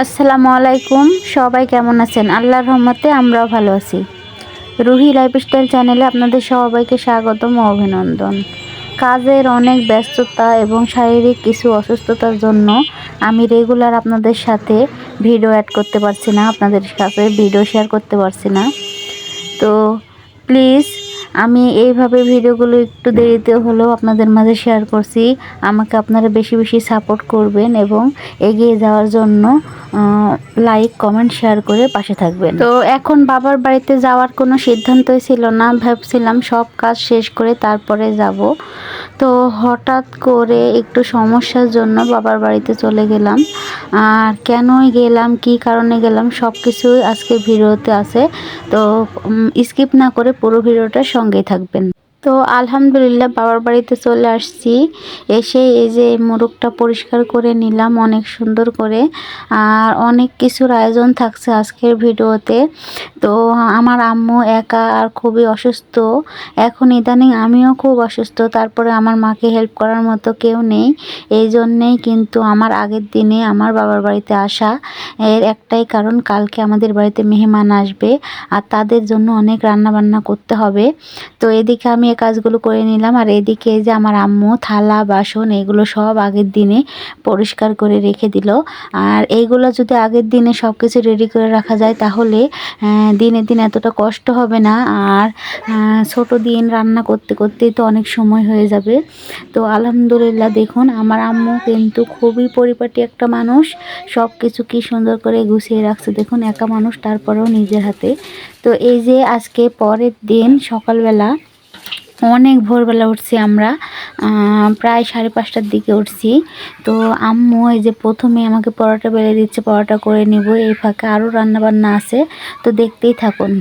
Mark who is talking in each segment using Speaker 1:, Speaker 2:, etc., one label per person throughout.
Speaker 1: আসসালামু আলাইকুম। সবাই কেমন আছেন? আল্লাহর রহমতে আমরাও ভালো আছি। রুহি লাইফস্টাইল চ্যানেলে আপনাদের সবাইকে স্বাগতম ও অভিনন্দন। কাজের অনেক ব্যস্ততা এবং শারীরিক কিছু অসুস্থতার জন্য আমি রেগুলার আপনাদের সাথে ভিডিও অ্যাড করতে পারছি না, আপনাদের সাথে ভিডিও শেয়ার করতে পারছি না। তো প্লিজ আমি এইভাবে ভিডিওগুলো একটু দেরিতে হলেও আপনাদের মাঝে শেয়ার করছি। আমাকে আপনারা বেশি বেশি সাপোর্ট করবেন এবং এগিয়ে যাওয়ার জন্য লাইক কমেন্ট শেয়ার করে পাশে থাকবেন। তো এখন বাবার বাড়িতে যাওয়ার কোনো সিদ্ধান্তই ছিল না, ভাবছিলাম সব কাজ শেষ করে তারপরে যাব। তো হঠাৎ করে একটু সমস্যার জন্য বাবার বাড়িতে চলে গেলাম। আর কেনই গেলাম, কি কারণে গেলাম, সব কিছুই আজকের ভিডিওতে আছে। তো স্কিপ না করে পুরো ভিডিওটার সঙ্গেই থাকবেন। তো আলহামদুলিল্লাহ বাবার বাড়িতে চলে আসছি। এসে এই যে মোরগটা পরিষ্কার করে নিলাম অনেক সুন্দর করে। আর অনেক কিছুর আয়োজন থাকছে আজকের ভিডিওতে। তো আমার আম্মু একা আর খুবই অসুস্থ। এখন ইদানিং আমিও খুব অসুস্থ, তারপরে আমার মাকে হেল্প করার মতো কেউ নেই। এই জন্যেই কিন্তু আমার আগের দিনে আমার বাবার বাড়িতে আসা। এর একটাই কারণ, কালকে আমাদের বাড়িতে মেহমান আসবে আর তাদের জন্য অনেক রান্না বান্না করতে হবে। তো এদিকে আমি এই কাজগুলো করে নিলাম, আর এদিকে যে আমার আম্মু থালা বাসন এগুলো সব আগের দিনে পরিষ্কার করে রেখে দিল। আর এইগুলো যদি আগের দিনে সব কিছু রেডি করে রাখা যায় তাহলে দিনে দিন এতটা কষ্ট হবে না। আর ছোট দিন রান্না করতে করতেই তো অনেক সময় হয়ে যাবে। তো আলহামদুলিল্লাহ দেখুন আমার আম্মু কিন্তু খুবই পরিপাটি একটা মানুষ, সব কিছু কি সুন্দর করে গুছিয়ে রাখছে দেখুন, একা মানুষ তারপরেও নিজের হাতে। তো এই যে আজকে পরের দিন সকালবেলা অনেক ভোরবেলা উঠছি আমরা, প্রায় 5:30টার দিকে উঠছি। তো আম্মু এই যে প্রথমে আমাকে পরোটা বেলে দিচ্ছে, পরোটা করে নিব, এই ফাঁকে আরও রান্নাবান্না আছে, তো দেখতেই থাকুন।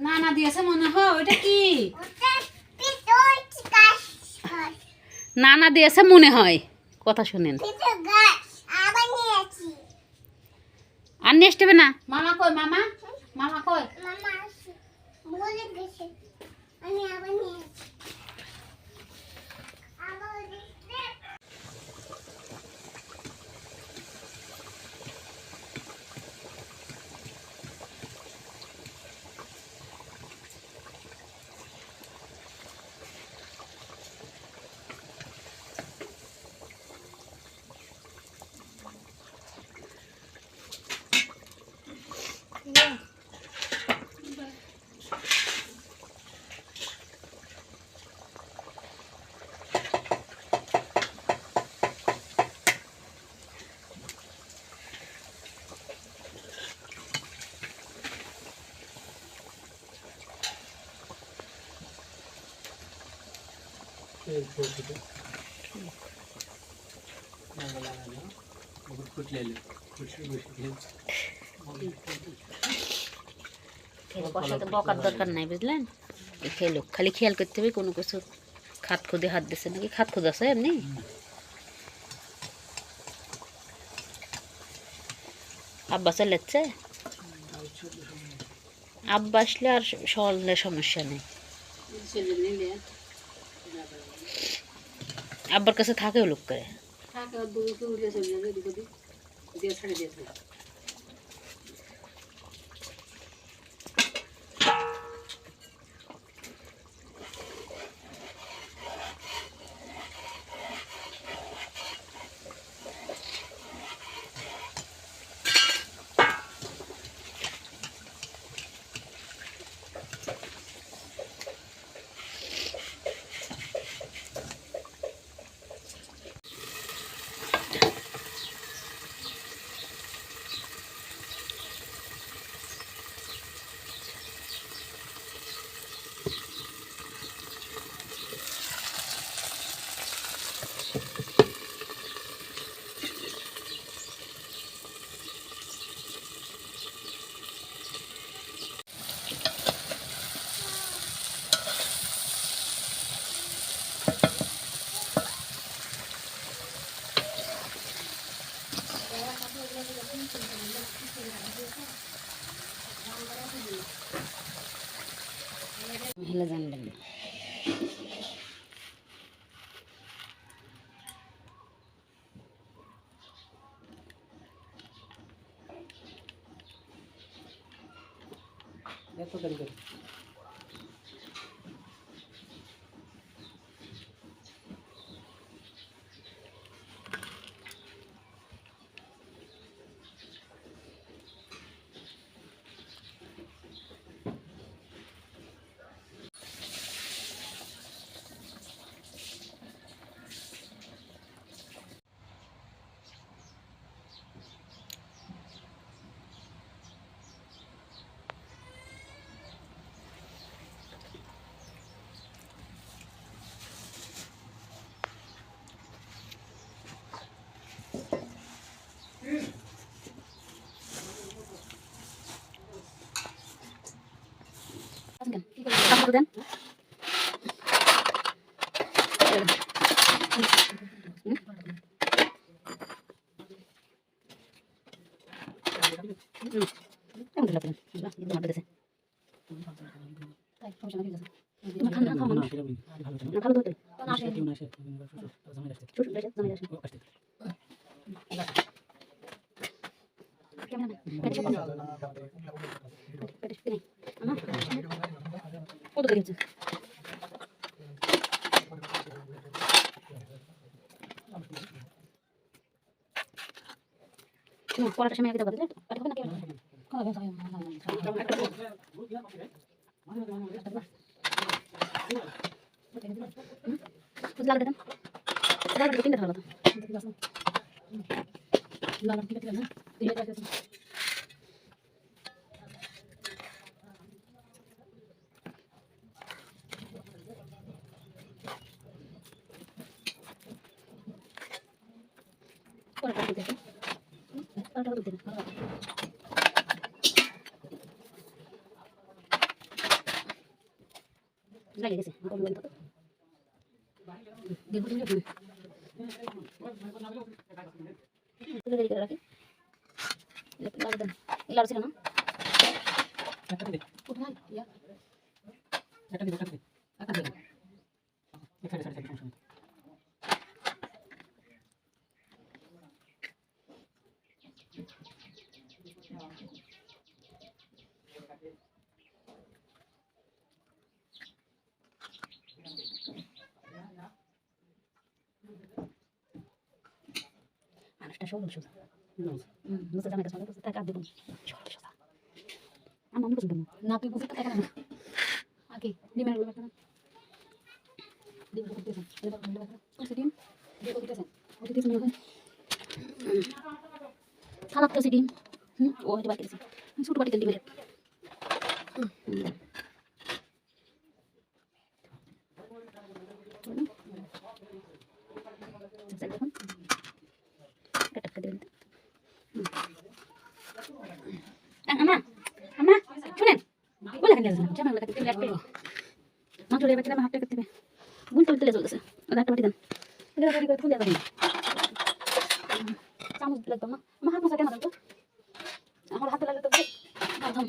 Speaker 2: নানা দিয়েছে মনে হয়, ওইটা কি নানা দিয়েছে মনে হয়, কথা শুনেন। আর নিয়ে আসতে হবে না। মামা কই? মামা মামা কই? কষাতে বকার দরকার নাই, বুঝলেন? খেলো, খালি খেয়াল করতে হবে কোনো কিছু খাত খুদে হাত দিচ্ছে নাকি। খাত খুদ আছে এমনি। আব্বা চালাচ্ছে, আব্বা আসলে আর সহলে সমস্যা নেই। আব্বার কাছে থাকেও লোক করে। হেলে জানবেন দেন কত দিয়েছে পড়াটা সময় আগে দেবো কাটি হবে না কি লাগবে দেন লাগবে তিনটা ভালো পড়াটা দিতে পড়াটা দিতে লাগে গেছে রাখি এলার ছিল না মানুষটা সরল সোজা বুঝতে জানাই সরল সোজা টাকা দেবো সরল সোজা আমার মনে পছন্দ না তুই বুঝতে টাকা না আগে ডিমের গুলো একটা ডিম করতেছেন কোনটা ডিম দিয়ে করতেছেন ওটা দিয়েছেন না সালাদ তো ডিম ও এটা বাকি আছে ছোট বাটিতে ডিমের দেখুন আমা আমা শুনেন বলে খালি জামা লাগা দিতে লাগবে না চলে বাচ্চা হাতে করতে হবে গুল তুলতে চলতেছে ওটা একটা বাটি দেন এটা বাটি করে তুলে যাবেন চামচ দিলে তো না আমার হাত মোছা কেন তো আমার হাতে লাগলে তো একদম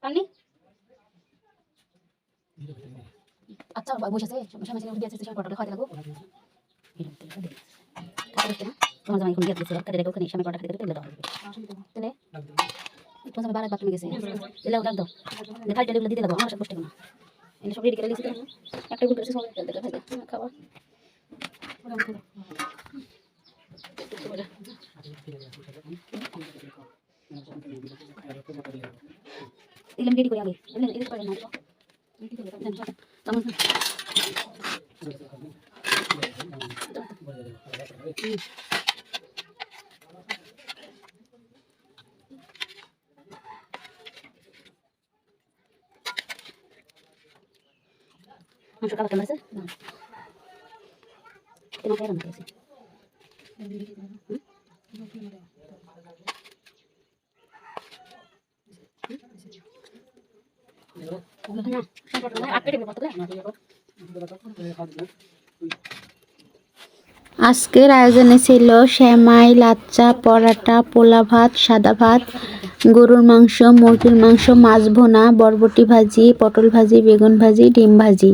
Speaker 2: পানি আচ্ছা বসে আছে সমস্যা মেশিনে উঠে আছে পটল খাওয়াতে লাগো তোমার জামাই কোন গেছে কাটে রেখে ওখানে সামনে পটল খেতে তেল দাও তেলে তোমার জামাই বারাত বাথরুমে গেছে তেলে দাও দাও দেখাই তেলগুলো দিতে লাগো আমার সব বসতে না এনে সব রেডি করে দিয়েছি একটা গুলো করেছে সব তেল দেখে ভাজা খাওয়া দিলাম রেডি করে আগে এদিকে পারে না চামচ মাংস কালার কেমন আছে তোমার কেমন আছে
Speaker 1: আজকের আয়োজনে ছিল সেমাই, লাচ্চা, পরাটা, পোলা ভাত, সাদা ভাত, গরুর মাংস, মুরগির মাংস, মাছ ভুনা, বরবটি ভাজি, পটল ভাজি, বেগুন ভাজি, ডিম ভাজি।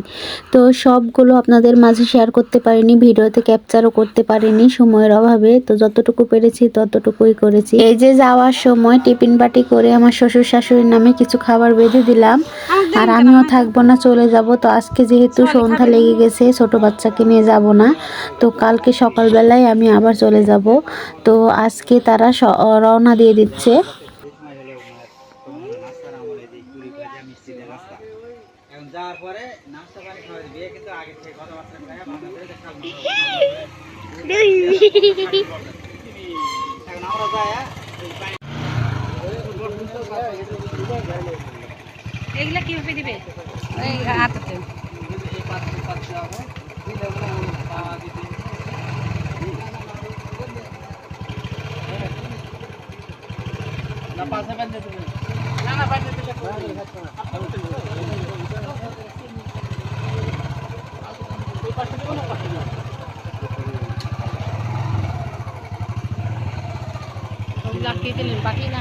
Speaker 1: তো সবগুলো আপনাদের মাঝে শেয়ার করতে পারিনি, ভিডিওতে ক্যাপচারও করতে পারিনি সময়ের অভাবে। তো যতটুকু পেরেছি ততটুকুই করেছি। এই যে যাওয়ার সময় টিফিন বাটি করে আমার শ্বশুর শাশুড়ির নামে কিছু খাবার বেঁধে দিলাম, আর আমিও থাকবো না, চলে যাব। তো আজকে যেহেতু সন্ধ্যা লেগে গেছে, ছোট বাচ্চাকে নিয়ে যাব না, তো কালকে সকালবেলায় আমি আবার চলে যাব। তো আজকে তারা রওনা দিয়ে দিচ্ছে।
Speaker 2: এগুলা কিভাবে দিবে এই হাতে লাগিয়ে দিলেন বাকি না